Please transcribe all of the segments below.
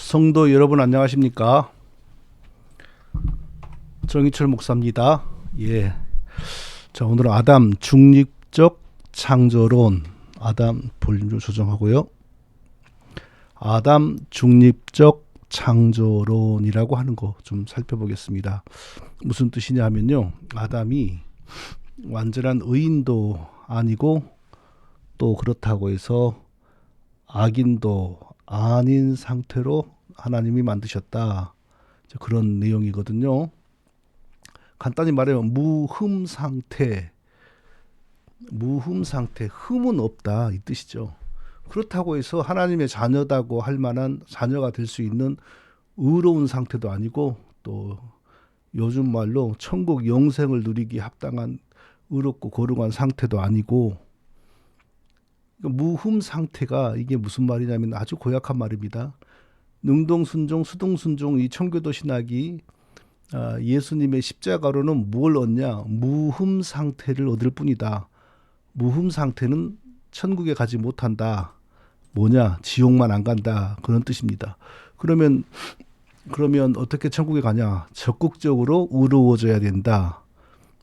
성도 여러분 안녕하십니까? 정희철 목사입니다. 예. 자, 오늘은 아담 중립적 창조론, 아담 볼륨 좀 조정하고요. 아담 중립적 창조론이라고 하는 거 좀 살펴보겠습니다. 무슨 뜻이냐 하면요. 아담이 완전한 의인도 아니고 또 그렇다고 해서 악인도 아닌 상태로 하나님이 만드셨다. 그런 내용이거든요. 간단히 말하면 무흠 상태, 흠은 없다 이 뜻이죠. 그렇다고 해서 하나님의 자녀다고 할 만한 자녀가 될 수 있는 의로운 상태도 아니고 또 요즘 말로 천국 영생을 누리기 합당한 의롭고 거룩한 상태도 아니고, 무흠 상태가 이게 무슨 말이냐면 아주 고약한 말입니다. 능동순종, 수동순종 이 청교도 신학이 예수님의 십자가로는 뭘 얻냐? 무흠 상태를 얻을 뿐이다. 무흠 상태는 천국에 가지 못한다. 뭐냐? 지옥만 안 간다. 그런 뜻입니다. 그러면 어떻게 천국에 가냐? 적극적으로 의로워져야 된다.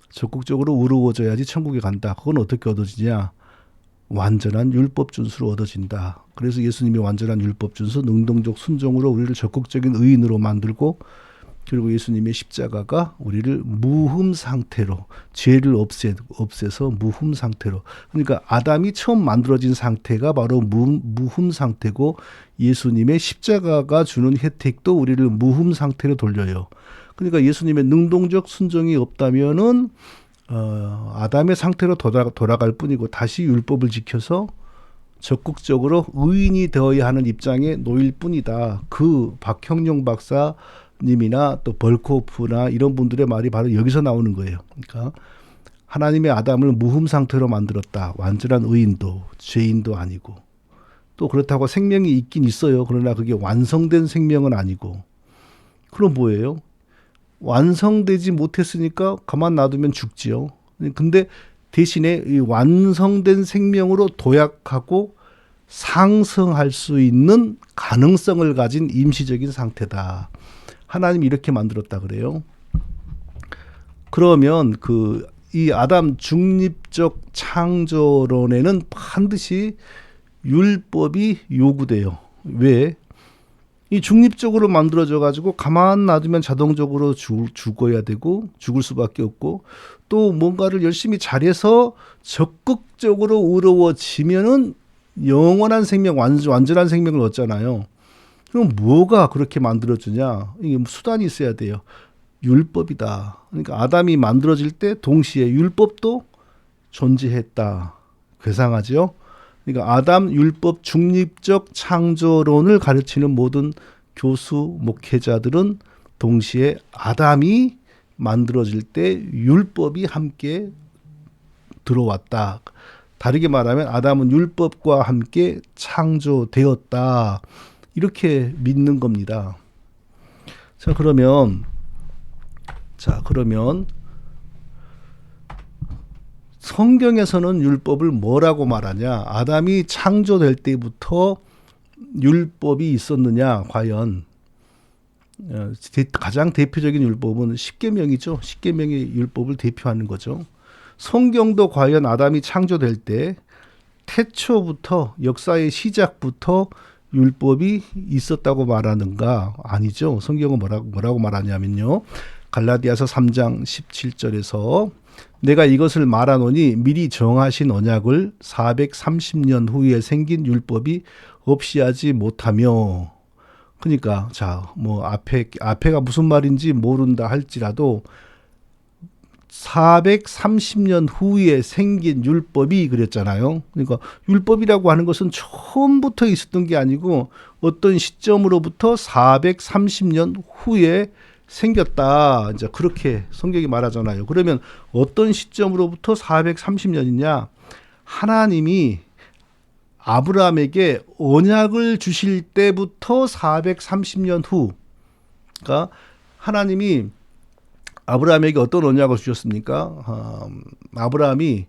적극적으로 의로워져야지 천국에 간다. 그건 어떻게 얻어지냐? 완전한 율법 준수로 얻어진다. 그래서 예수님이 완전한 율법 준수, 능동적 순종으로 우리를 적극적인 의인으로 만들고, 그리고 예수님의 십자가가 우리를 무흠 상태로, 죄를 없애서 무흠 상태로, 그러니까 아담이 처음 만들어진 상태가 바로 무흠 상태고, 예수님의 십자가가 주는 혜택도 우리를 무흠 상태로 돌려요. 그러니까 예수님의 능동적 순종이 없다면은 아담의 상태로 돌아갈 뿐이고, 다시 율법을 지켜서 적극적으로 의인이 되어야 하는 입장에 놓일 뿐이다. 그 박형룡 박사님이나 또 벌코프나 이런 분들의 말이 바로 여기서 나오는 거예요. 그러니까 하나님의 아담을 무흠 상태로 만들었다. 완전한 의인도 죄인도 아니고, 또 그렇다고 생명이 있긴 있어요. 그러나 그게 완성된 생명은 아니고. 그럼 뭐예요? 완성되지 못했으니까 가만 놔두면 죽지요. 근데 대신에 이 완성된 생명으로 도약하고 상승할 수 있는 가능성을 가진 임시적인 상태다. 하나님이 이렇게 만들었다 그래요. 그러면 이 아담 중립적 창조론에는 반드시 율법이 요구돼요. 왜? 이 중립적으로 만들어져 가지고 가만 놔두면 자동적으로 죽어야 되고, 죽을 수밖에 없고, 또 뭔가를 열심히 잘해서 적극적으로 의로워지면은 영원한 생명, 완전한 생명을 얻잖아요. 그럼 뭐가 그렇게 만들어주냐? 이게 수단이 있어야 돼요. 율법이다. 그러니까 아담이 만들어질 때 동시에 율법도 존재했다. 괴상하죠? 그러니까 아담 율법 중립적 창조론을 가르치는 모든 교수, 목회자들은 동시에 아담이 만들어질 때 율법이 함께 들어왔다. 다르게 말하면 아담은 율법과 함께 창조되었다. 이렇게 믿는 겁니다. 자, 그러면 성경에서는 율법을 뭐라고 말하냐? 아담이 창조될 때부터 율법이 있었느냐? 과연 가장 대표적인 율법은 십계명이죠. 십계명의 율법을 대표하는 거죠. 성경도 과연 아담이 창조될 때 태초부터, 역사의 시작부터 율법이 있었다고 말하는가? 아니죠. 성경은 뭐라고 말하냐면요. 갈라디아서 3장 17절에서 내가 이것을 말하노니 미리 정하신 언약을 430년 후에 생긴 율법이 없이 하지 못하며. 그러니까 앞에가 무슨 말인지 모른다 할지라도 430년 후에 생긴 율법이 그랬잖아요. 그러니까 율법이라고 하는 것은 처음부터 있었던 게 아니고 어떤 시점으로부터 430년 후에 생겼다. 이제 그렇게 성경이 말하잖아요. 그러면 어떤 시점으로부터 430년이냐? 하나님이 아브라함에게 언약을 주실 때부터 430년 후. 그러니까 하나님이 아브라함에게 어떤 언약을 주셨습니까? 아브라함이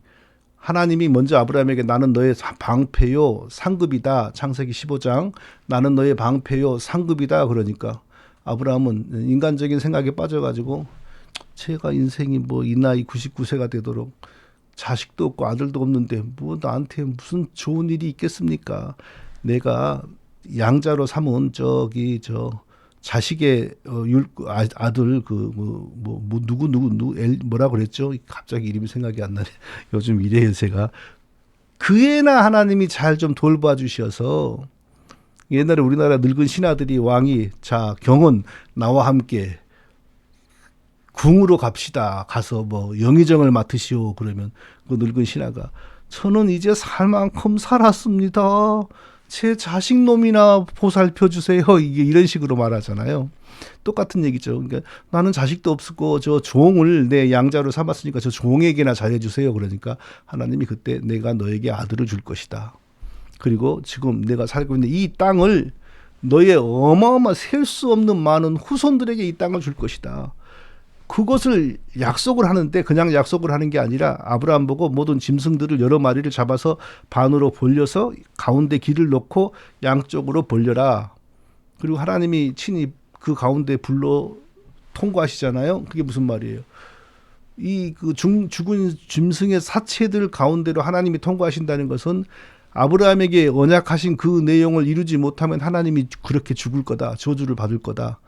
하나님이 먼저 아브라함에게 나는 너의 방패요 상급이다. 창세기 15장 나는 너의 방패요 상급이다. 그러니까 아브라함은 인간적인 생각에 빠져가지고 제가 인생이 뭐 이 나이 99세가 되도록 자식도 없고 아들도 없는데 뭐 나한테 무슨 좋은 일이 있겠습니까? 내가 양자로 삼은 저기 저 자식의 아들 그 누구 뭐라 그랬죠? 갑자기 이름이 생각이 안 나네. 요즘 이래요 제가. 그 애나 하나님이 잘 좀 돌봐 주셔서 옛날에 우리나라 늙은 신하들이 왕이 자 경은 나와 함께 궁으로 갑시다. 가서 뭐 영의정을 맡으시오. 그러면 그 늙은 신하가 저는 이제 살 만큼 살았습니다. 제 자식 놈이나 보살펴 주세요. 이게 이런 식으로 말하잖아요. 똑같은 얘기죠. 그러니까 나는 자식도 없었고 저 종을 내 양자로 삼았으니까 저 종에게나 잘해 주세요. 그러니까 하나님이 그때 내가 너에게 아들을 줄 것이다. 그리고 지금 내가 살고 있는 이 땅을 너의 어마어마 셀 수 없는 많은 후손들에게 이 땅을 줄 것이다. 그것을 약속을 하는데 그냥 약속을 하는 게 아니라 아브라함 보고 모든 짐승들을 여러 마리를 잡아서 반으로 벌려서 가운데 길을 놓고 양쪽으로 벌려라. 그리고 하나님이 친히 그 가운데 불러 통과하시잖아요. 그게 무슨 말이에요? 이 그 죽은 짐승의 사체들 가운데로 하나님이 통과하신다는 것은 아브라함에게 언약하신 그 내용을 이루지 못하면 하나님이 그렇게 죽을 거다. 저주를 받을 거다.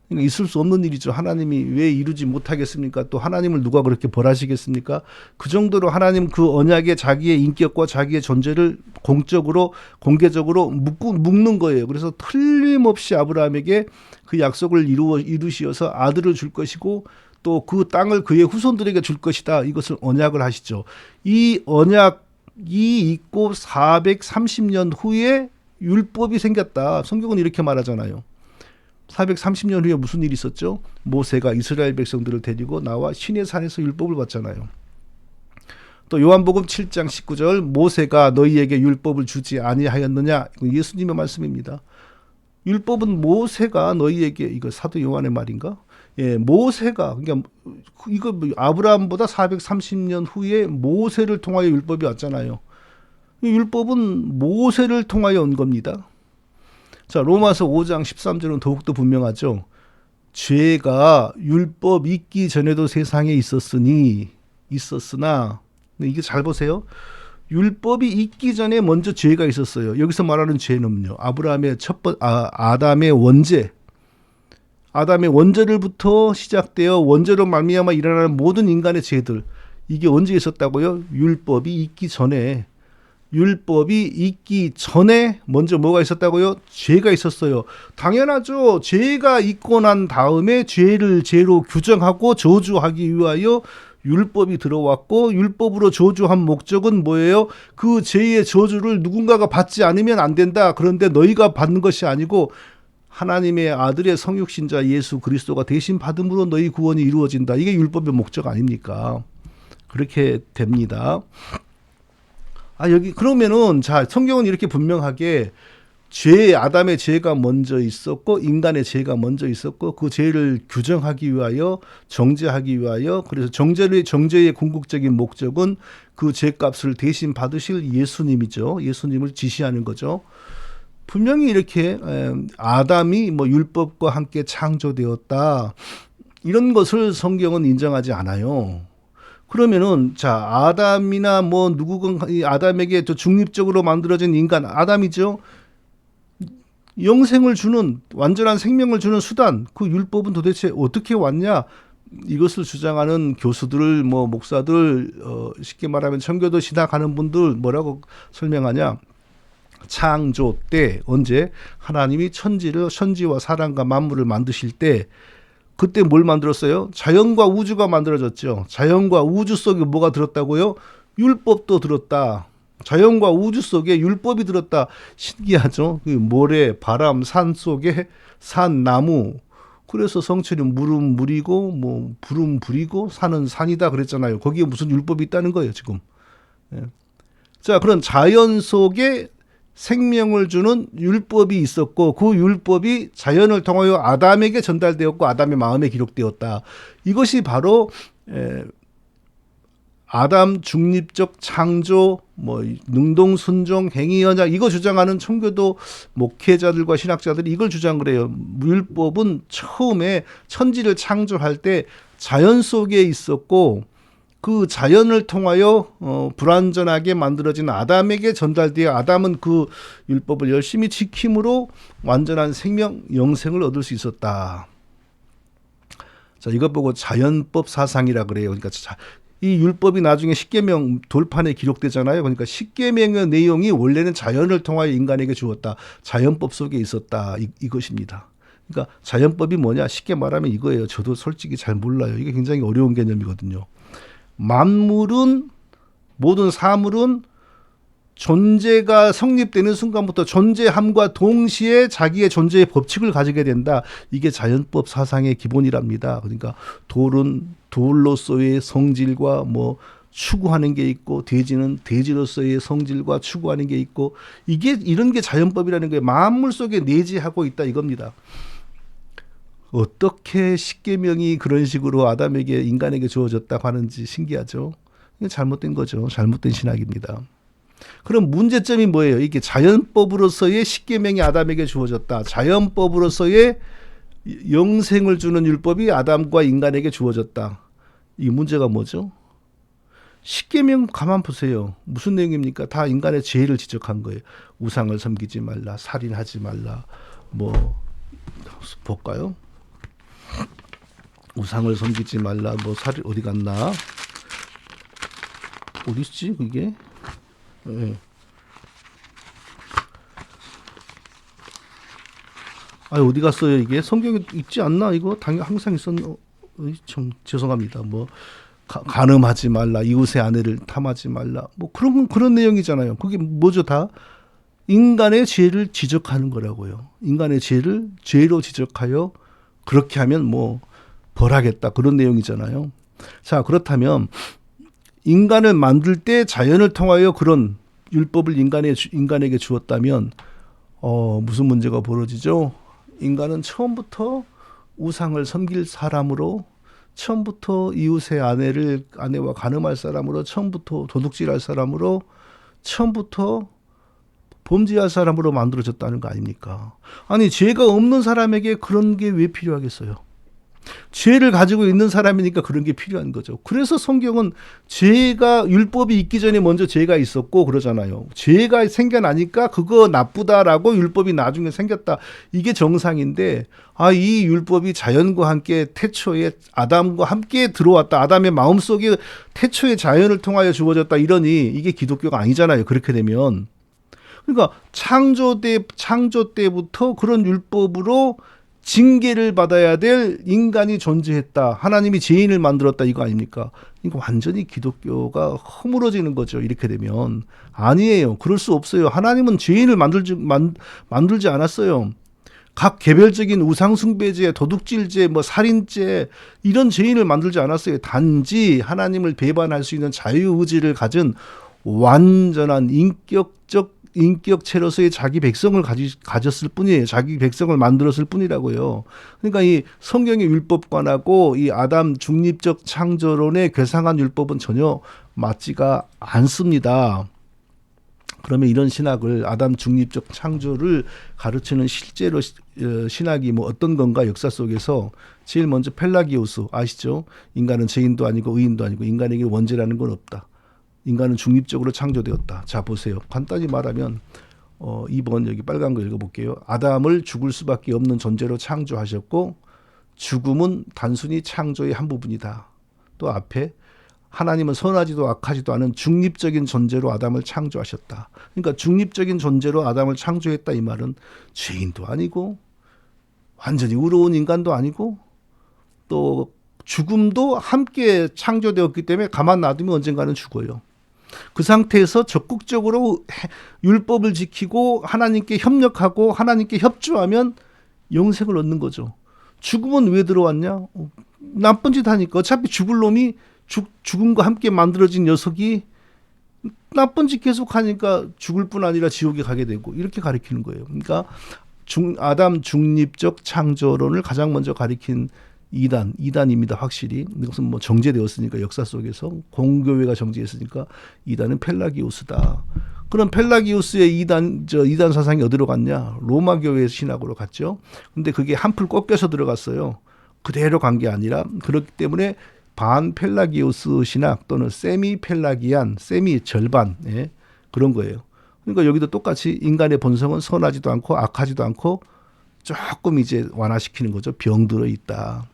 그러니까 있을 수 없는 일이죠. 하나님이 왜 이루지 못하겠습니까? 또 하나님을 누가 그렇게 벌하시겠습니까? 그 정도로 하나님 그 언약에 자기의 인격과 자기의 존재를 공적으로 공개적으로 묶는 거예요. 그래서 틀림없이 아브라함에게 그 약속을 이루시어서 아들을 줄 것이고 또 그 땅을 그의 후손들에게 줄 것이다. 이것을 언약을 하시죠. 이 언약이 있고 430년 후에 율법이 생겼다. 성경은 이렇게 말하잖아요. 430년 후에 무슨 일이 있었죠? 모세가 이스라엘 백성들을 데리고 나와 시내 산에서 율법을 받잖아요. 또 요한복음 7장 19절 모세가 너희에게 율법을 주지 아니하였느냐? 예수님의 말씀입니다. 율법은 모세가 너희에게 이거 사도 요한의 말인가? 예, 모세가 그러니까 이거 아브라함보다 430년 후에 모세를 통하여 율법이 왔잖아요. 율법은 모세를 통하여 온 겁니다. 자, 로마서 5장 13절은 더욱더 분명하죠. 죄가 율법 있기 전에도 세상에 있었으나 이게 잘 보세요. 율법이 있기 전에 먼저 죄가 있었어요. 여기서 말하는 죄는요. 아브라함의 아담의 원죄. 아담의 원죄를부터 시작되어 원죄로 말미암아 일어나는 모든 인간의 죄들. 이게 언제 있었다고요? 율법이 있기 전에 먼저 뭐가 있었다고요? 죄가 있었어요. 당연하죠. 죄가 있고 난 다음에 죄를 죄로 규정하고 저주하기 위하여 율법이 들어왔고 율법으로 저주한 목적은 뭐예요? 그 죄의 저주를 누군가가 받지 않으면 안 된다. 그런데 너희가 받는 것이 아니고 하나님의 아들의 성육신자 예수 그리스도가 대신 받음으로 너희 구원이 이루어진다. 이게 율법의 목적 아닙니까? 그렇게 됩니다. 여기 그러면은 자 성경은 이렇게 분명하게 아담의 죄가 먼저 있었고 인간의 죄가 먼저 있었고 그 죄를 규정하기 위하여 정죄하기 위하여 그래서 정죄의 궁극적인 목적은 그 죄값을 대신 받으실 예수님이죠. 예수님을 지시하는 거죠. 분명히 이렇게 아담이 뭐 율법과 함께 창조되었다 이런 것을 성경은 인정하지 않아요. 그러면은 자 아담이나 뭐 누구건 아담에게 또 중립적으로 만들어진 인간 아담이죠. 영생을 주는 완전한 생명을 주는 수단 그 율법은 도대체 어떻게 왔냐? 이것을 주장하는 교수들 뭐 목사들 쉽게 말하면 청교도 신학하는 분들 뭐라고 설명하냐? 창조 때 언제 하나님이 천지와 사람과 만물을 만드실 때 그때 뭘 만들었어요? 자연과 우주가 만들어졌죠. 자연과 우주 속에 뭐가 들었다고요? 율법도 들었다. 자연과 우주 속에 율법이 들었다. 신기하죠? 모래, 바람, 산 속에 산, 나무. 그래서 성철이 물은 물이고 뭐 불은 불이고 산은 산이다 그랬잖아요. 거기에 무슨 율법이 있다는 거예요 지금. 자, 그런 자연 속에 생명을 주는 율법이 있었고 그 율법이 자연을 통하여 아담에게 전달되었고 아담의 마음에 기록되었다. 이것이 바로 아담 중립적 창조, 뭐 능동순종, 행위연장 이거 주장하는 청교도 목회자들과 신학자들이 이걸 주장을 해요. 율법은 처음에 천지를 창조할 때 자연 속에 있었고 그 자연을 통하여 불완전하게 만들어진 아담에게 전달되어 아담은 그 율법을 열심히 지킴으로 완전한 생명, 영생을 얻을 수 있었다. 자, 이것 보고 자연법 사상이라 그래요. 그러니까 이 율법이 나중에 십계명 돌판에 기록되잖아요. 그러니까 십계명의 내용이 원래는 자연을 통하여 인간에게 주었다. 자연법 속에 있었다. 이것입니다. 그러니까 자연법이 뭐냐? 쉽게 말하면 이거예요. 저도 솔직히 잘 몰라요. 이게 굉장히 어려운 개념이거든요. 만물은 모든 사물은 존재가 성립되는 순간부터 존재함과 동시에 자기의 존재의 법칙을 가지게 된다. 이게 자연법 사상의 기본이랍니다. 그러니까 돌은 돌로서의 성질과 뭐 추구하는 게 있고 돼지는 돼지로서의 성질과 추구하는 게 있고 이게 이런 게 자연법이라는 거예요. 만물 속에 내재하고 있다 이겁니다. 어떻게 십계명이 그런 식으로 아담에게 인간에게 주어졌다고 하는지 신기하죠. 이게 잘못된 거죠. 잘못된 신학입니다. 그럼 문제점이 뭐예요? 이게 자연법으로서의 십계명이 아담에게 주어졌다. 자연법으로서의 영생을 주는 율법이 아담과 인간에게 주어졌다. 이 문제가 뭐죠? 십계명 가만 보세요. 무슨 내용입니까? 다 인간의 죄를 지적한 거예요. 우상을 섬기지 말라, 살인하지 말라. 뭐 볼까요? 우상을 섬기지 말라. 뭐 살이 어디 갔나? 어디 있지 그게? 네. 아 어디 갔어요 이게? 성경에 있지 않나 이거? 당연 항상 있었는. 참 죄송합니다. 뭐 간음하지 말라, 이웃의 아내를 탐하지 말라. 뭐 그런 내용이잖아요. 그게 뭐죠 다? 인간의 죄를 지적하는 거라고요. 인간의 죄를 죄로 지적하여 그렇게 하면 뭐 벌하겠다 그런 내용이잖아요. 자 그렇다면 인간을 만들 때 자연을 통하여 그런 율법을 인간에게 주었다면 무슨 문제가 벌어지죠? 인간은 처음부터 우상을 섬길 사람으로 처음부터 이웃의 아내와 간음할 사람으로 처음부터 도둑질할 사람으로 처음부터 범죄할 사람으로 만들어졌다는 거 아닙니까? 아니 죄가 없는 사람에게 그런 게 왜 필요하겠어요? 죄를 가지고 있는 사람이니까 그런 게 필요한 거죠. 그래서 성경은 죄가 율법이 있기 전에 먼저 죄가 있었고 그러잖아요. 죄가 생겨나니까 그거 나쁘다라고 율법이 나중에 생겼다. 이게 정상인데 이 율법이 자연과 함께 태초에 아담과 함께 들어왔다. 아담의 마음속에 태초의 자연을 통하여 주어졌다. 이러니 이게 기독교가 아니잖아요. 그렇게 되면. 그러니까 창조 때부터 그런 율법으로 징계를 받아야 될 인간이 존재했다. 하나님이 죄인을 만들었다. 이거 아닙니까? 이거 완전히 기독교가 허물어지는 거죠. 이렇게 되면. 아니에요. 그럴 수 없어요. 하나님은 죄인을 만들지 않았어요. 각 개별적인 우상숭배죄, 도둑질죄, 뭐 살인죄 이런 죄인을 만들지 않았어요. 단지 하나님을 배반할 수 있는 자유의지를 가진 완전한 인격체로서의 자기 백성을 가졌을 뿐이에요. 자기 백성을 만들었을 뿐이라고요. 그러니까 이 성경의 율법관하고 이 아담 중립적 창조론의 괴상한 율법은 전혀 맞지가 않습니다. 그러면 이런 신학을 아담 중립적 창조를 가르치는 실제로 신학이 뭐 어떤 건가 역사 속에서 제일 먼저 펠라기우스 아시죠? 인간은 죄인도 아니고 의인도 아니고 인간에게 원죄라는 건 없다. 인간은 중립적으로 창조되었다. 자 보세요. 간단히 말하면 2번 여기 빨간 거 읽어볼게요. 아담을 죽을 수밖에 없는 존재로 창조하셨고 죽음은 단순히 창조의 한 부분이다. 또 앞에 하나님은 선하지도 악하지도 않은 중립적인 존재로 아담을 창조하셨다. 그러니까 중립적인 존재로 아담을 창조했다 이 말은 죄인도 아니고 완전히 의로운 인간도 아니고 또 죽음도 함께 창조되었기 때문에 가만 놔두면 언젠가는 죽어요. 그 상태에서 적극적으로 율법을 지키고 하나님께 협력하고 하나님께 협조하면 영생을 얻는 거죠. 죽음은 왜 들어왔냐? 나쁜 짓 하니까. 어차피 죽을 놈이 죽음과 함께 만들어진 녀석이 나쁜 짓 계속하니까 죽을 뿐 아니라 지옥에 가게 되고 이렇게 가리키는 거예요. 그러니까 아담 중립적 창조론을 가장 먼저 가리킨 이단입니다. 확실히. 이것은 뭐 정제되었으니까 역사 속에서 공교회가 정제했으니까 이단은 펠라기우스다. 그럼 펠라기우스의 이단 사상이 어디로 갔냐? 로마 교회 신학으로 갔죠. 근데 그게 한풀 꺾여서 들어갔어요. 그대로 간 게 아니라 그렇기 때문에 반 펠라기우스 신학 또는 세미 펠라기안, 세미 절반 그런 거예요. 그러니까 여기도 똑같이 인간의 본성은 선하지도 않고 악하지도 않고 조금 이제 완화시키는 거죠. 병들어 있다.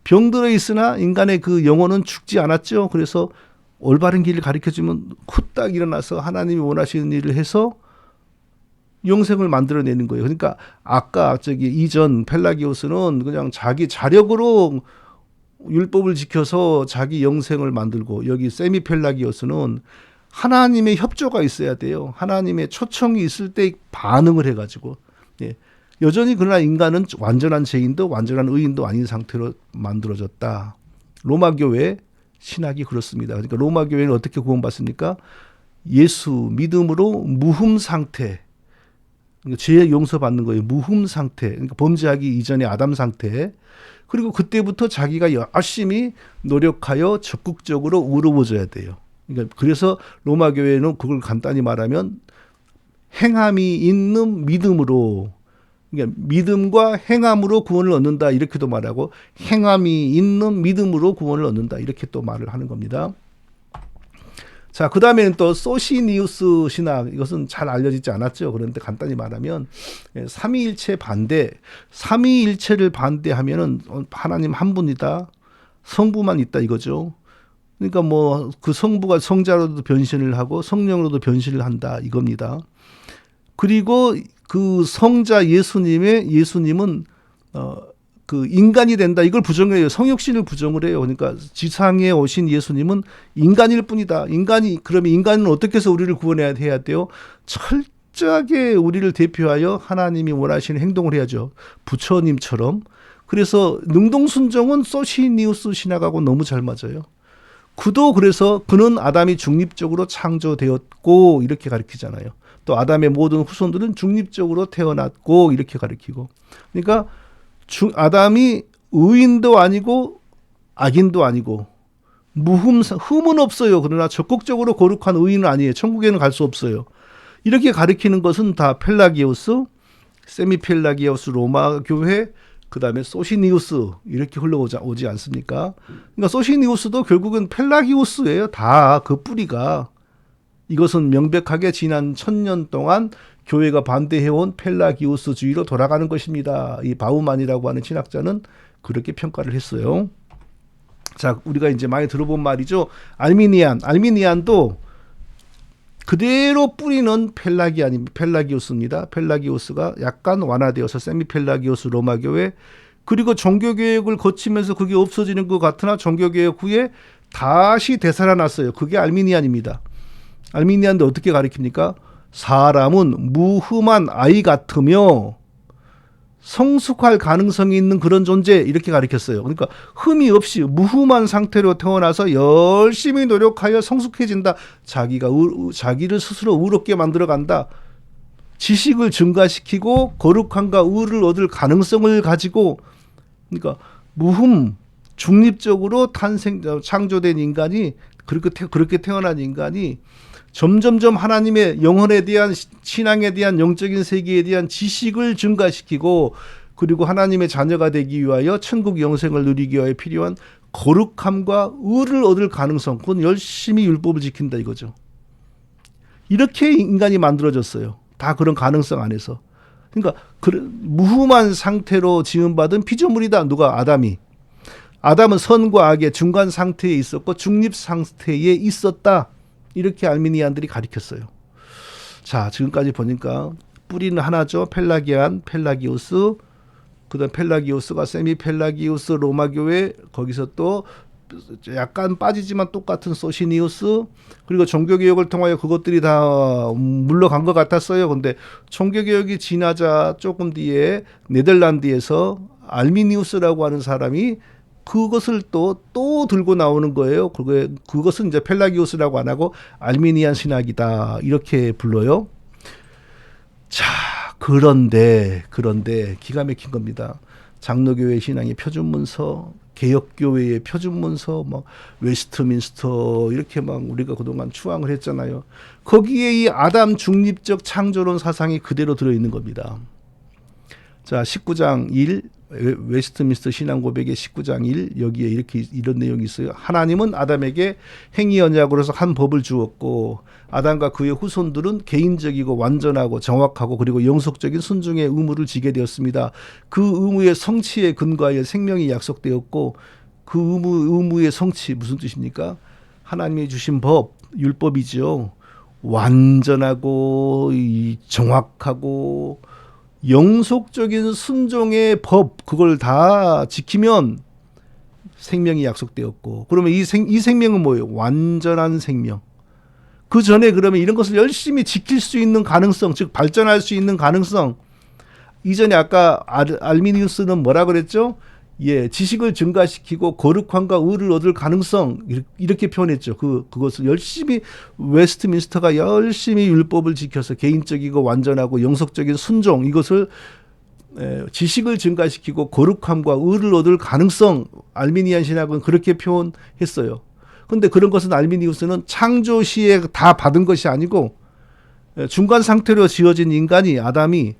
병들어 있으나 인간의 그 영혼은 죽지 않았죠. 그래서 올바른 길을 가르쳐주면 후딱 일어나서 하나님이 원하시는 일을 해서 영생을 만들어내는 거예요. 그러니까 아까 이전 펠라기오스는 그냥 자기 자력으로 율법을 지켜서 자기 영생을 만들고, 여기 세미 펠라기오스는 하나님의 협조가 있어야 돼요. 하나님의 초청이 있을 때 반응을 해가지고. 여전히 그러나 인간은 완전한 죄인도 완전한 의인도 아닌 상태로 만들어졌다. 로마 교회 신학이 그렇습니다. 그러니까 로마 교회는 어떻게 구원받습니까? 예수 믿음으로 무흠 상태, 그러니까 죄 용서받는 거예요. 무흠 상태, 그러니까 범죄하기 이전의 아담 상태. 그리고 그때부터 자기가 열심히 노력하여 적극적으로 의로워져야 돼요. 그러니까 그래서 로마 교회는 그걸 간단히 말하면 행함이 있는 믿음으로, 그러니까 믿음과 행함으로 구원을 얻는다 이렇게도 말하고, 행함이 있는 믿음으로 구원을 얻는다 이렇게 또 말을 하는 겁니다. 자, 그 다음에는 또 소시니우스 신학, 이것은 잘 알려지지 않았죠. 그런데 간단히 말하면 삼위일체 반대, 삼위일체를 반대하면은 하나님 한 분이다, 성부만 있다 이거죠. 그러니까 뭐 그 성부가 성자로도 변신을 하고 성령으로도 변신을 한다 이겁니다. 그리고 그 성자 예수님은 그 인간이 된다 이걸 부정을 해요. 성육신을 부정을 해요. 그러니까 지상에 오신 예수님은 인간일 뿐이다. 그러면 인간은 어떻게 해서 우리를 구원해야 돼요? 철저하게 우리를 대표하여 하나님이 원하시는 행동을 해야죠. 부처님처럼. 그래서 능동순종은 소시니우스 신학하고 너무 잘 맞아요. 그래서 그는 아담이 중립적으로 창조되었고 이렇게 가르치잖아요. 또 아담의 모든 후손들은 중립적으로 태어났고 이렇게 가르치고. 그러니까 아담이 의인도 아니고 악인도 아니고 흠은 없어요. 그러나 적극적으로 거룩한 의인은 아니에요. 천국에는 갈 수 없어요. 이렇게 가르치는 것은 다 펠라기우스, 세미펠라기우스 로마 교회, 그 다음에 소시니우스 이렇게 흘러오지 않습니까? 그러니까 소시니우스도 결국은 펠라기우스예요. 다 그 뿌리가. 이것은 명백하게 지난 1000년 동안 교회가 반대해온 펠라기우스주의로 돌아가는 것입니다. 이 바우만이라고 하는 신학자는 그렇게 평가를 했어요. 자, 우리가 이제 많이 들어본 말이죠. 알미니안도 그대로 뿌리는 펠라기우스입니다. 펠라기우스가 약간 완화되어서 세미펠라기우스 로마교회, 그리고 종교개혁을 거치면서 그게 없어지는 것 같으나 종교개혁 후에 다시 되살아났어요. 그게 알미니안입니다. 알미니안도 어떻게 가르칩니까? 사람은 무흠한 아이 같으며 성숙할 가능성이 있는 그런 존재 이렇게 가르쳤어요. 그러니까 흠이 없이 무흠한 상태로 태어나서 열심히 노력하여 성숙해진다. 자기를 스스로 의롭게 만들어간다. 지식을 증가시키고 거룩함과 의를 얻을 가능성을 가지고, 그러니까 무흠 중립적으로 창조된 인간이, 그렇게 태어난 인간이 점점점 하나님의 영혼에 대한, 신앙에 대한, 영적인 세계에 대한 지식을 증가시키고, 그리고 하나님의 자녀가 되기 위하여 천국 영생을 누리기 위하여 필요한 거룩함과 의를 얻을 가능성, 그건 열심히 율법을 지킨다 이거죠. 이렇게 인간이 만들어졌어요. 다 그런 가능성 안에서. 그러니까 무흠한 상태로 지음받은 피조물이다. 누가? 아담이. 아담은 선과 악의 중간 상태에 있었고 중립 상태에 있었다. 이렇게 알미니안들이 가르쳤어요. 자, 지금까지 보니까 뿌리는 하나죠. 펠라기우스, 그다음 펠라기우스가 세미펠라기우스 로마교회, 거기서 또 약간 빠지지만 똑같은 소시니우스, 그리고 종교개혁을 통하여 그것들이 다 물러간 것 같았어요. 근데 종교개혁이 지나자 조금 뒤에 네덜란드에서 알미니우스라고 하는 사람이 그것을 또 들고 나오는 거예요. 그것은 이제 펠라기우스라고 안 하고 알미니안 신학이다 이렇게 불러요. 자, 그런데 기가 막힌 겁니다. 장로교회 신앙의 표준문서, 개혁교회의 표준문서, 뭐 웨스트민스터 이렇게 막 우리가 그동안 추앙을 했잖아요. 거기에 이 아담 중립적 창조론 사상이 그대로 들어있는 겁니다. 자, 19장 1 웨스트민스터 신앙 고백의 19장 1 여기에 이렇게 이런 내용이 있어요. 하나님은 아담에게 행위 언약으로서 한 법을 주었고 아담과 그의 후손들은 개인적이고 완전하고 정확하고 그리고 영속적인 순종의 의무를 지게 되었습니다. 그 의무의 성취에 근거하여 생명이 약속되었고 그 의무의 성취 무슨 뜻입니까? 하나님이 주신 법, 율법이죠. 완전하고 정확하고 영속적인 순종의 법 그걸 다 지키면 생명이 약속되었고 그러면 이 생명은 뭐예요? 완전한 생명. 그 전에 그러면 이런 것을 열심히 지킬 수 있는 가능성, 즉 발전할 수 있는 가능성. 이전에 아까 알미니우스는 뭐라 그랬죠? 예, 지식을 증가시키고 거룩함과 의를 얻을 가능성 이렇게 표현했죠. 그것을 열심히 웨스트민스터가 열심히 율법을 지켜서 개인적이고 완전하고 영속적인 순종 이것을 지식을 증가시키고 거룩함과 의를 얻을 가능성 알미니안 신학은 그렇게 표현했어요. 그런데 그런 것은 알미니우스는 창조 시에 다 받은 것이 아니고 중간 상태로 지어진 인간이 아담이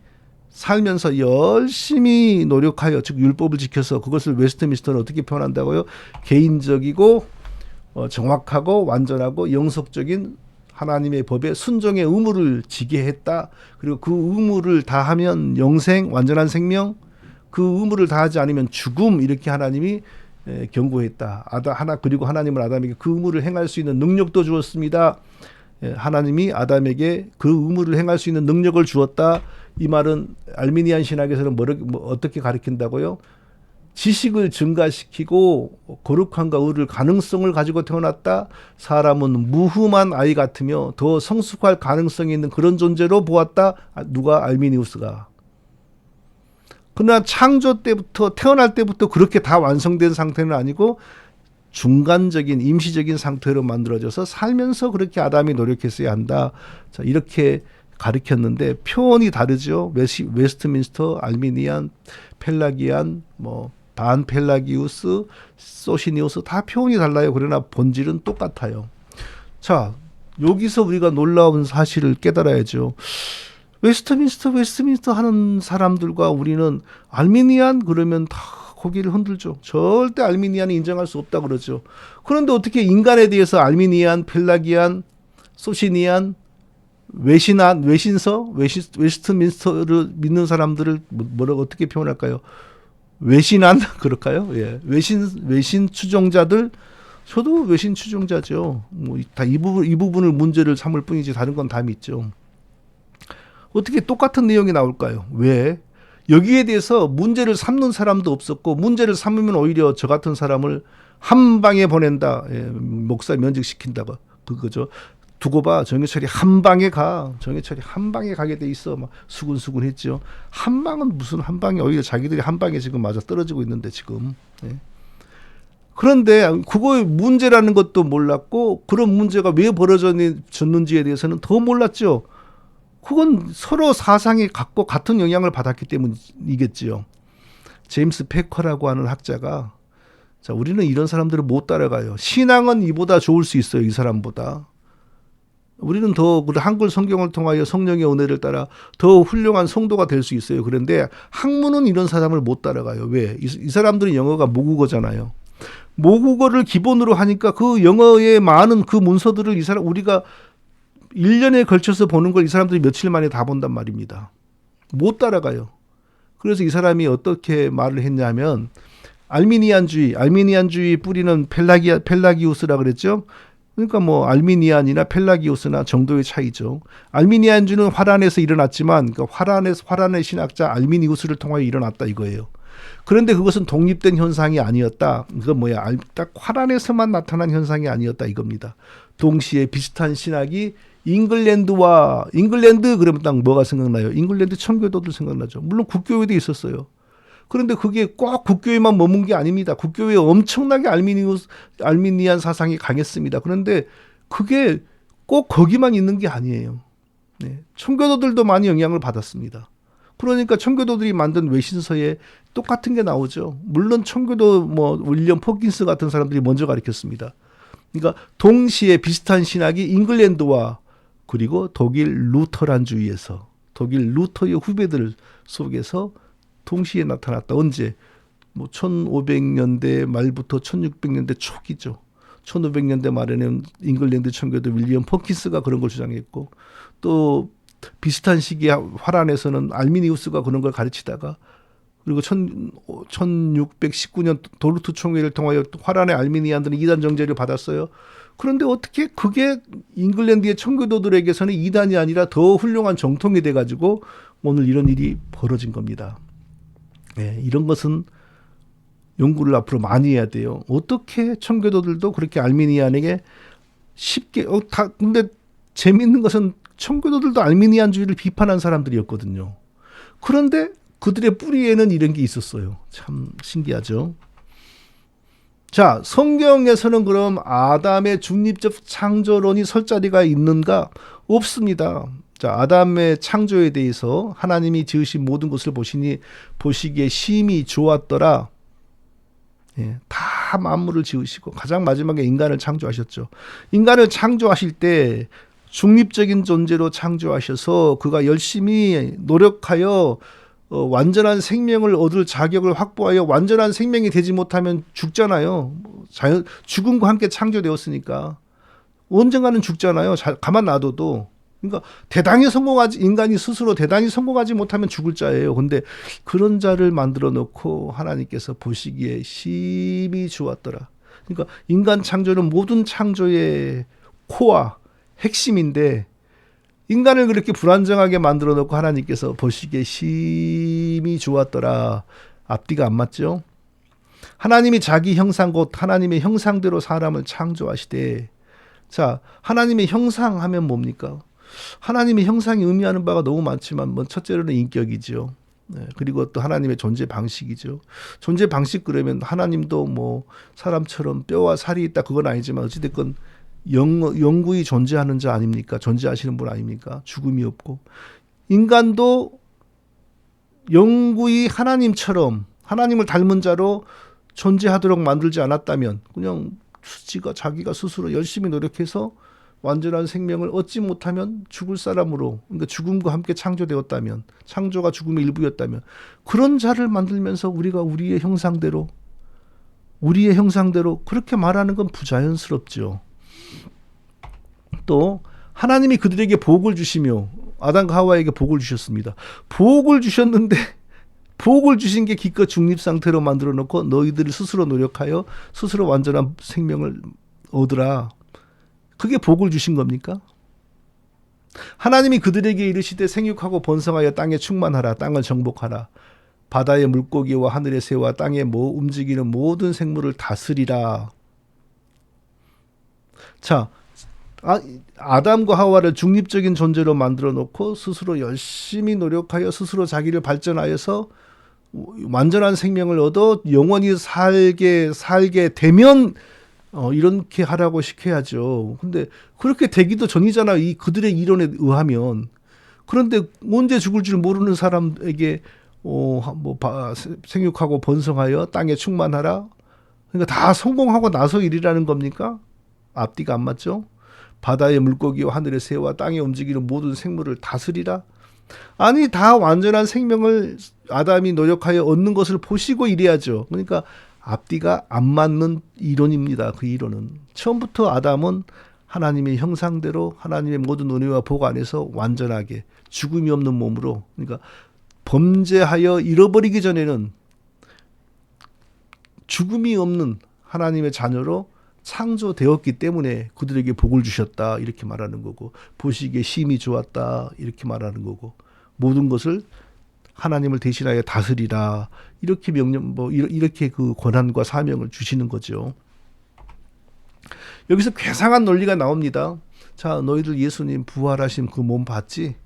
살면서 열심히 노력하여 즉 율법을 지켜서 그것을 웨스트민스터는 어떻게 표현한다고요? 개인적이고 정확하고 완전하고 영속적인 하나님의 법에 순종의 의무를 지게 했다. 그리고 그 의무를 다하면 영생, 완전한 생명, 그 의무를 다하지 않으면 죽음 이렇게 하나님이 경고했다. 그리고 하나님은 아담에게 그 의무를 행할 수 있는 능력도 주었습니다. 하나님이 아담에게 그 의무를 행할 수 있는 능력을 주었다. 이 말은 알미니안 신학에서는 어떻게 가르친다고요? 지식을 증가시키고 거룩함과 의를 가능성을 가지고 태어났다. 사람은 무흠한 아이 같으며 더 성숙할 가능성이 있는 그런 존재로 보았다. 누가? 알미니우스가. 그러나 창조 때부터 태어날 때부터 그렇게 다 완성된 상태는 아니고 중간적인 임시적인 상태로 만들어져서 살면서 그렇게 아담이 노력했어야 한다. 자, 이렇게 가르쳤는데 표현이 다르죠. 웨스트민스터, 알미니안, 펠라기안, 뭐 반펠라기우스, 소시니우스 다 표현이 달라요. 그러나 본질은 똑같아요. 자, 여기서 우리가 놀라운 사실을 깨달아야죠. 웨스트민스터 하는 사람들과 우리는 알미니안 그러면 다 고개를 흔들죠. 절대 알미니안이 인정할 수 없다 그러죠. 그런데 어떻게 인간에 대해서 알미니안, 펠라기안, 소시니안, 웨스트민스터를 믿는 사람들을 뭐라고 어떻게 표현할까요? 외신한 그럴까요? 예. 외신 추종자들 저도 외신 추종자죠. 뭐 다 이 부분을 문제를 삼을 뿐이지 다른 건 다 믿죠. 어떻게 똑같은 내용이 나올까요? 왜? 여기에 대해서 문제를 삼는 사람도 없었고 문제를 삼으면 오히려 저 같은 사람을 한 방에 보낸다. 예, 목사 면직시킨다고 그거죠. 두고 봐. 정해철이 한 방에 가. 정해철이 한 방에 가게 돼 있어. 막 수근수근 했죠. 한 방은 무슨 한 방에 오히려 자기들이 한 방에 지금 맞아 떨어지고 있는데 지금. 예. 그런데 그거의 문제라는 것도 몰랐고 그런 문제가 왜 벌어졌는지에 대해서는 더 몰랐죠. 그건 서로 사상이 같고 같은 영향을 받았기 때문이겠지요. 제임스 패커라고 하는 학자가 자, 우리는 이런 사람들을 못 따라가요. 신앙은 이보다 좋을 수 있어요. 이 사람보다. 우리는 더 한글 성경을 통하여 성령의 은혜를 따라 더 훌륭한 성도가 될 수 있어요. 그런데 학문은 이런 사람을 못 따라가요. 왜? 이 사람들은 영어가 모국어잖아요. 모국어를 기본으로 하니까 그 영어의 많은 그 문서들을 우리가 1년에 걸쳐서 보는 걸 이 사람들이 며칠 만에 다 본단 말입니다. 못 따라가요. 그래서 이 사람이 어떻게 말을 했냐면 알미니안주의 뿌리는 펠라기우스라 그랬죠. 그러니까 뭐 알미니안이나 펠라기우스나 정도의 차이죠. 알미니안주는 화란에서 일어났지만 그 화란의 신학자 알미니우스를 통하여 일어났다 이거예요. 그런데 그것은 독립된 현상이 아니었다. 그건 뭐야? 딱 화란에서만 나타난 현상이 아니었다 이겁니다. 동시에 비슷한 신학이 잉글랜드 그러면 딱 뭐가 생각나요? 잉글랜드 청교도들 생각나죠. 물론 국교회도 있었어요. 그런데 그게 꼭 국교회만 머문 게 아닙니다. 국교회에 엄청나게 알미니안 사상이 강했습니다. 그런데 그게 꼭 거기만 있는 게 아니에요. 네. 청교도들도 많이 영향을 받았습니다. 그러니까 청교도들이 만든 외신서에 똑같은 게 나오죠. 물론 청교도 뭐 윌리엄 포킨스 같은 사람들이 먼저 가르쳤습니다. 그러니까 동시에 비슷한 신학이 잉글랜드와 그리고 독일 루터란주의에서 독일 루터의 후배들 속에서 동시에 나타났다. 언제? 뭐 1500년대 말부터 1600년대 초기죠. 1500년대 말에는 잉글랜드 청교도 윌리엄 포킨스가 그런 걸 주장했고 또 비슷한 시기에 화란에서는 알미니우스가 그런 걸 가르치다가 그리고 1619년 도르트 총회를 통하여 화란의 알미니안들은 이단 정죄를 받았어요. 그런데 어떻게 그게 잉글랜드의 청교도들에게서는 이단이 아니라 더 훌륭한 정통이 돼가지고 오늘 이런 일이 벌어진 겁니다. 네, 이런 것은 연구를 앞으로 많이 해야 돼요. 어떻게 청교도들도 그렇게 알미니안에게 쉽게 근데 재미있는 것은 청교도들도 알미니안주의를 비판한 사람들이었거든요. 그런데 그들의 뿌리에는 이런 게 있었어요. 참 신기하죠. 자, 성경에서는 그럼 아담의 중립적 창조론이 설 자리가 있는가? 없습니다. 자, 아담의 창조에 대해서 하나님이 지으신 모든 것을 보시기에 심히 좋았더라. 예, 다 만물을 지으시고 가장 마지막에 인간을 창조하셨죠. 인간을 창조하실 때 중립적인 존재로 창조하셔서 그가 열심히 노력하여 완전한 생명을 얻을 자격을 확보하여 완전한 생명이 되지 못하면 죽잖아요. 죽음과 함께 창조되었으니까 언젠가는 죽잖아요. 가만 놔둬도. 그러니까 인간이 스스로 대단히 성공하지 못하면 죽을 자예요. 근데 그런 자를 만들어 놓고 하나님께서 보시기에 심히 좋았더라. 그러니까 인간 창조는 모든 창조의 코어, 핵심인데 인간을 그렇게 불안정하게 만들어 놓고 하나님께서 보시기에 심히 좋았더라. 앞뒤가 안 맞죠? 하나님이 자기 형상 곧 하나님의 형상대로 사람을 창조하시되, 자, 하나님의 형상 하면 뭡니까? 하나님의 형상이 의미하는 바가 너무 많지만 첫째로는 인격이죠. 네, 그리고 또 하나님의 존재 방식이죠. 존재 방식 그러면 하나님도 뭐 사람처럼 뼈와 살이 있다 그건 아니지만 어찌됐건 영구히 존재하는 자 아닙니까? 존재하시는 분 아닙니까? 죽음이 없고. 인간도 영구히 하나님처럼 하나님을 닮은 자로 존재하도록 만들지 않았다면 그냥 자기가 스스로 열심히 노력해서 완전한 생명을 얻지 못하면 죽을 사람으로, 그러니까 죽음과 함께 창조되었다면, 창조가 죽음의 일부였다면 그런 자를 만들면서 우리가 우리의 형상대로 그렇게 말하는 건 부자연스럽죠. 또 하나님이 그들에게 복을 주시며 아담과 하와에게 복을 주셨습니다. 복을 주셨는데 복을 주신 게 기껏 중립 상태로 만들어 놓고 너희들이 스스로 노력하여 스스로 완전한 생명을 얻으라. 그게 복을 주신 겁니까? 하나님이 그들에게 이르시되 생육하고 번성하여 땅에 충만하라. 땅을 정복하라. 바다의 물고기와 하늘의 새와 땅에 움직이는 모든 생물을 다스리라. 자, 아담과 하와를 중립적인 존재로 만들어 놓고 스스로 열심히 노력하여 스스로 자기를 발전하여서 완전한 생명을 얻어 영원히 살게 되면 이렇게 하라고 시켜야죠. 근데 그렇게 되기도 전이잖아. 그들의 이론에 의하면. 그런데 언제 죽을 줄 모르는 사람에게 생육하고 번성하여 땅에 충만하라. 그러니까 다 성공하고 나서 일이라는 겁니까? 앞뒤가 안 맞죠? 바다의 물고기와 하늘의 새와 땅에 움직이는 모든 생물을 다스리라. 아니 다 완전한 생명을 아담이 노력하여 얻는 것을 보시고 일해야죠. 그러니까 앞뒤가 안 맞는 이론입니다. 그 이론은 처음부터 아담은 하나님의 형상대로 하나님의 모든 은혜와 복 안에서 완전하게 죽음이 없는 몸으로, 그러니까 범죄하여 잃어버리기 전에는 죽음이 없는 하나님의 자녀로 창조되었기 때문에 그들에게 복을 주셨다 이렇게 말하는 거고, 보시기에 심히 좋았다 이렇게 말하는 거고, 모든 것을 하나님을 대신하여 다스리라 이렇게 이렇게 그 권한과 사명을 주시는 거죠. 여기서 괴상한 논리가 나옵니다. 자, 너희들 예수님 부활하신 그 몸 봤지?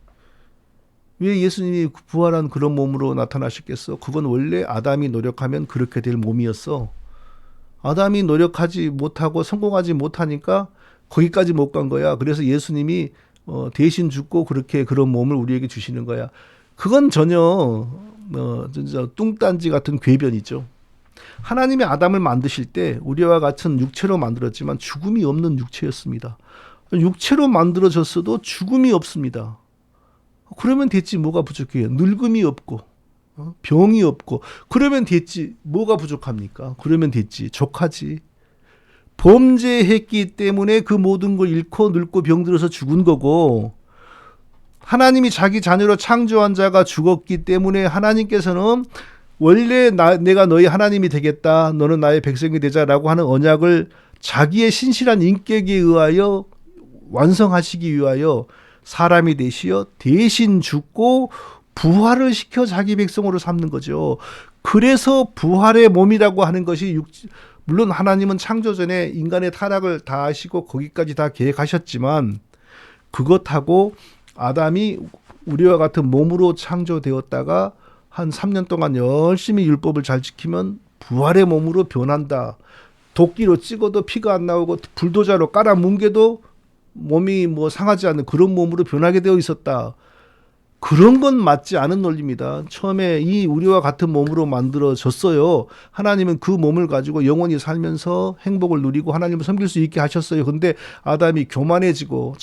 왜 예수님이 부활한 그런 몸으로 나타나셨겠어? 그건 원래 아담이 노력하면 그렇게 될 몸이었어. 아담이 노력하지 못하고 성공하지 못하니까 거기까지 못 간 거야. 그래서 예수님이 대신 죽고 그렇게 그런 몸을 우리에게 주시는 거야. 그건 전혀 진짜 뚱딴지 같은 궤변이죠. 하나님이 아담을 만드실 때 우리와 같은 육체로 만들었지만 죽음이 없는 육체였습니다. 육체로 만들어졌어도 죽음이 없습니다. 그러면 됐지 뭐가 부족해요? 늙음이 없고 병이 없고 그러면 됐지 뭐가 부족합니까? 그러면 됐지 족하지. 범죄했기 때문에 그 모든 걸 잃고 늙고 병들어서 죽은 거고 하나님이 자기 자녀로 창조한 자가 죽었기 때문에 하나님께서는 원래 내가 너희 하나님이 되겠다. 너는 나의 백성이 되자라고 하는 언약을 자기의 신실한 인격에 의하여 완성하시기 위하여 사람이 되시어 대신 죽고 부활을 시켜 자기 백성으로 삼는 거죠. 그래서 부활의 몸이라고 하는 것이 물론 하나님은 창조 전에 인간의 타락을 다 하시고 거기까지 다 계획하셨지만 그것하고 아담이 우리와 같은 몸으로 창조되었다가 한 3년 동안 열심히 율법을 잘 지키면 부활의 몸으로 변한다. 도끼로 찍어도 피가 안 나오고 불도자로 깔아 뭉개도 몸이 뭐 상하지 않는 그런 몸으로 변하게 되어 있었다. 그런 건 맞지 않은 논리입니다. 처음에 이 우리와 같은 몸으로 만들어졌어요. 하나님은 그 몸을 가지고 영원히 살면서 행복을 누리고 하나님을 섬길 수 있게 하셨어요. 근데 아담이 교만해지고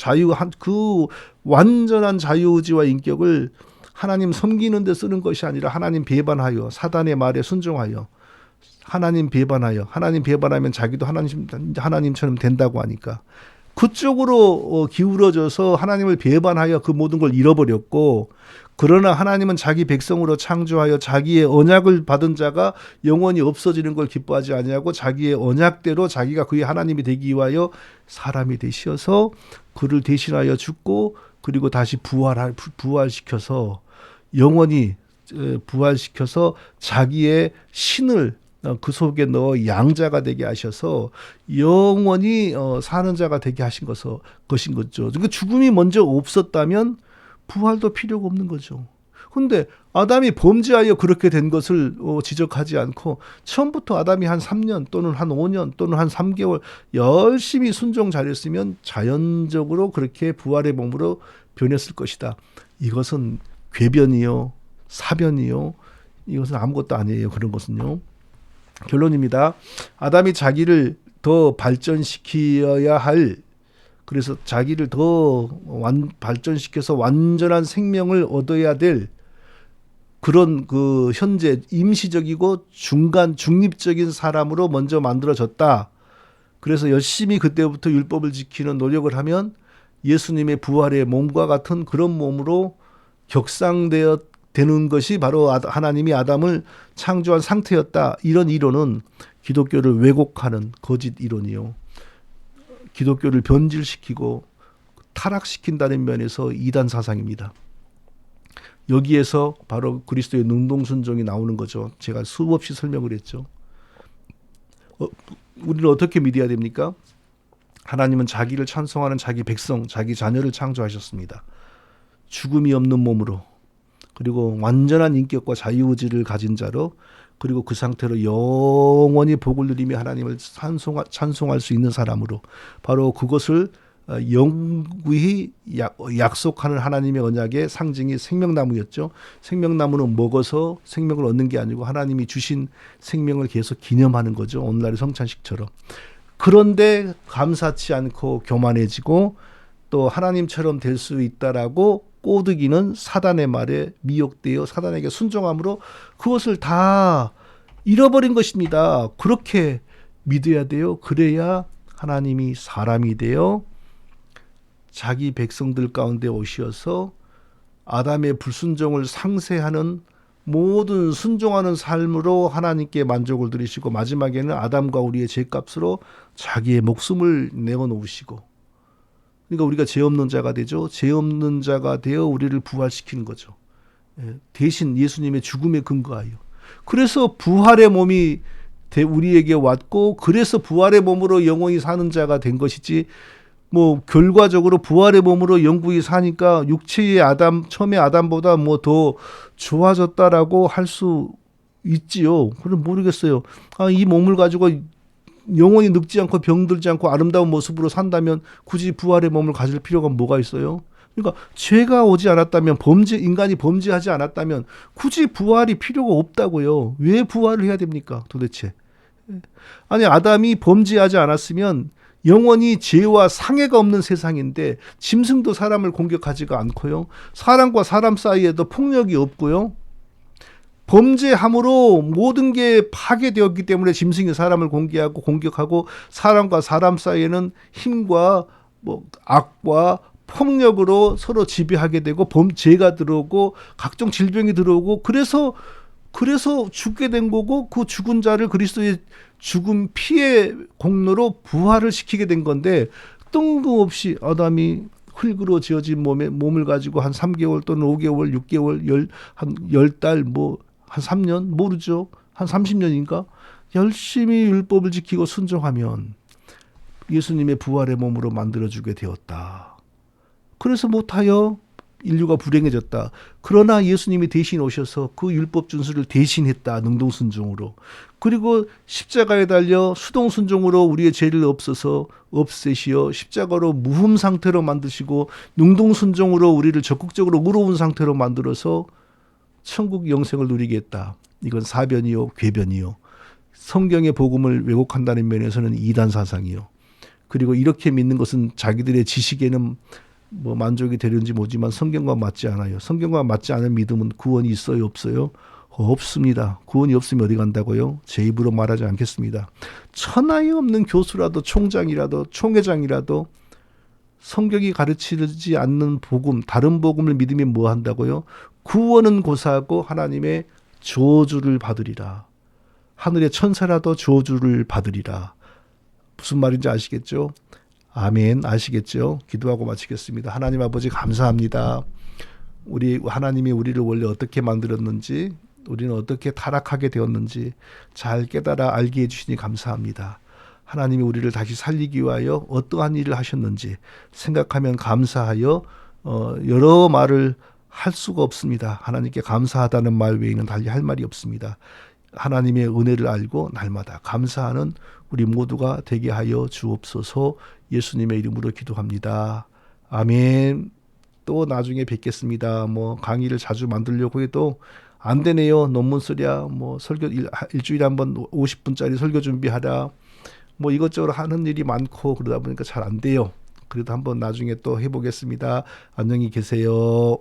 그 완전한 자유의지와 인격을 하나님 섬기는 데 쓰는 것이 아니라 하나님 배반하여 사단의 말에 순종하여 하나님 배반하면 자기도 하나님처럼 된다고 하니까 그쪽으로 기울어져서 하나님을 배반하여 그 모든 걸 잃어버렸고 그러나 하나님은 자기 백성으로 창조하여 자기의 언약을 받은 자가 영원히 없어지는 걸 기뻐하지 아니하고 자기의 언약대로 자기가 그의 하나님이 되기 위하여 사람이 되셔서 그를 대신하여 죽고 그리고 다시 부활시켜서 영원히 부활시켜서 자기의 신을 그 속에 넣어 양자가 되게 하셔서 영원히 사는 자가 되게 하신 것인 거죠. 그러니까 죽음이 먼저 없었다면 부활도 필요가 없는 거죠. 그런데 아담이 범죄하여 그렇게 된 것을 지적하지 않고 처음부터 아담이 한 3년 또는 한 5년 또는 한 3개월 열심히 순종 잘했으면 자연적으로 그렇게 부활의 몸으로 변했을 것이다. 이것은 궤변이요, 사변이요, 이것은 아무것도 아니에요. 그런 것은요. 결론입니다. 아담이 자기를 더 발전시켜야 할 그래서 자기를 더 발전시켜서 완전한 생명을 얻어야 될 그런 그 현재 임시적이고 중립적인 사람으로 먼저 만들어졌다. 그래서 열심히 그때부터 율법을 지키는 노력을 하면 예수님의 부활의 몸과 같은 그런 몸으로 되는 것이 바로 하나님이 아담을 창조한 상태였다. 이런 이론은 기독교를 왜곡하는 거짓 이론이요. 기독교를 변질시키고 타락시킨다는 면에서 이단 사상입니다. 여기에서 바로 그리스도의 능동순종이 나오는 거죠. 제가 수없이 설명을 했죠. 우리는 어떻게 믿어야 됩니까? 하나님은 자기를 찬송하는 자기 백성, 자기 자녀를 창조하셨습니다. 죽음이 없는 몸으로 그리고 완전한 인격과 자유의지를 가진 자로 그리고 그 상태로 영원히 복을 누리며 하나님을 찬송할 수 있는 사람으로 바로 그것을 영구히 약속하는 하나님의 언약의 상징이 생명나무였죠. 생명나무는 먹어서 생명을 얻는 게 아니고 하나님이 주신 생명을 계속 기념하는 거죠. 오늘날의 성찬식처럼. 그런데 감사치 않고 교만해지고 또 하나님처럼 될 수 있다라고 꼬드기는 사단의 말에 미혹되어 사단에게 순종함으로 그것을 다 잃어버린 것입니다. 그렇게 믿어야 돼요. 그래야 하나님이 사람이 되어 자기 백성들 가운데 오셔서 아담의 불순종을 상쇄하는 모든 순종하는 삶으로 하나님께 만족을 드리시고 마지막에는 아담과 우리의 죄값으로 자기의 목숨을 내어놓으시고 그러니까 우리가 죄 없는 자가 되죠. 죄 없는 자가 되어 우리를 부활시키는 거죠. 대신 예수님의 죽음에 근거하여. 그래서 부활의 몸이 우리에게 왔고 그래서 부활의 몸으로 영원히 사는 자가 된 것이지 뭐 결과적으로 부활의 몸으로 영구히 사니까 육체의 처음에 아담보다 뭐 더 좋아졌다라고 할 수 있지요. 그럼 모르겠어요. 이 몸을 가지고 영원히 늙지 않고 병들지 않고 아름다운 모습으로 산다면 굳이 부활의 몸을 가질 필요가 뭐가 있어요? 그러니까 죄가 오지 않았다면 인간이 범죄하지 않았다면 굳이 부활이 필요가 없다고요. 왜 부활을 해야 됩니까? 도대체. 아니 아담이 범죄하지 않았으면 영원히 죄와 상해가 없는 세상인데 짐승도 사람을 공격하지가 않고요. 사람과 사람 사이에도 폭력이 없고요. 범죄함으로 모든 게 파괴되었기 때문에 짐승이 사람을 공격하고 사람과 사람 사이에는 힘과 뭐 악과 폭력으로 서로 지배하게 되고 범죄가 들어오고 각종 질병이 들어오고 그래서 죽게 된 거고 그 죽은 자를 그리스도의 죽음 피의 공로로 부활을 시키게 된 건데 뜬금없이 아담이 흙으로 지어진 몸을 가지고 한 3개월 또는 5개월, 6개월, 한 10달 한 3년 모르죠. 한 30년인가 열심히 율법을 지키고 순종하면 예수님의 부활의 몸으로 만들어주게 되었다. 그래서 못하여 인류가 불행해졌다. 그러나 예수님이 대신 오셔서 그 율법 준수를 대신했다. 능동순종으로. 그리고 십자가에 달려 수동순종으로 우리의 죄를 없애시어 십자가로 무흠 상태로 만드시고 능동순종으로 우리를 적극적으로 의로운 상태로 만들어서 천국 영생을 누리게 했다. 이건 사변이요 궤변이요. 성경의 복음을 왜곡한다는 면에서는 이단 사상이요. 그리고 이렇게 믿는 것은 자기들의 지식에는 만족이 되는지 모르지만 성경과 맞지 않아요. 성경과 맞지 않은 믿음은 구원이 있어요, 없어요? 없습니다. 구원이 없으면 어디 간다고요? 제 입으로 말하지 않겠습니다. 천하에 없는 교수라도 총장이라도 총회장이라도 성경이 가르치지 않는 복음, 다른 복음을 믿으면 뭐 한다고요? 구원은 고사하고 하나님의 저주를 받으리라. 하늘의 천사라도 저주를 받으리라. 무슨 말인지 아시겠죠? 아멘. 아시겠죠? 기도하고 마치겠습니다. 하나님 아버지 감사합니다. 하나님이 우리를 원래 어떻게 만들었는지, 우리는 어떻게 타락하게 되었는지 잘 깨달아 알게 해주시니 감사합니다. 하나님이 우리를 다시 살리기 위하여 어떠한 일을 하셨는지 생각하면 감사하여 여러 말을 할 수가 없습니다. 하나님께 감사하다는 말 외에는 달리 할 말이 없습니다. 하나님의 은혜를 알고 날마다 감사하는 우리 모두가 되게 하여 주옵소서. 예수님의 이름으로 기도합니다. 아멘. 또 나중에 뵙겠습니다. 강의를 자주 만들려고 해도 안 되네요. 논문 쓰랴, 설교 일주일에 한번 50분짜리 설교 준비하랴, 이것저것 하는 일이 많고 그러다 보니까 잘 안 돼요. 그래도 한번 나중에 또 해보겠습니다. 안녕히 계세요.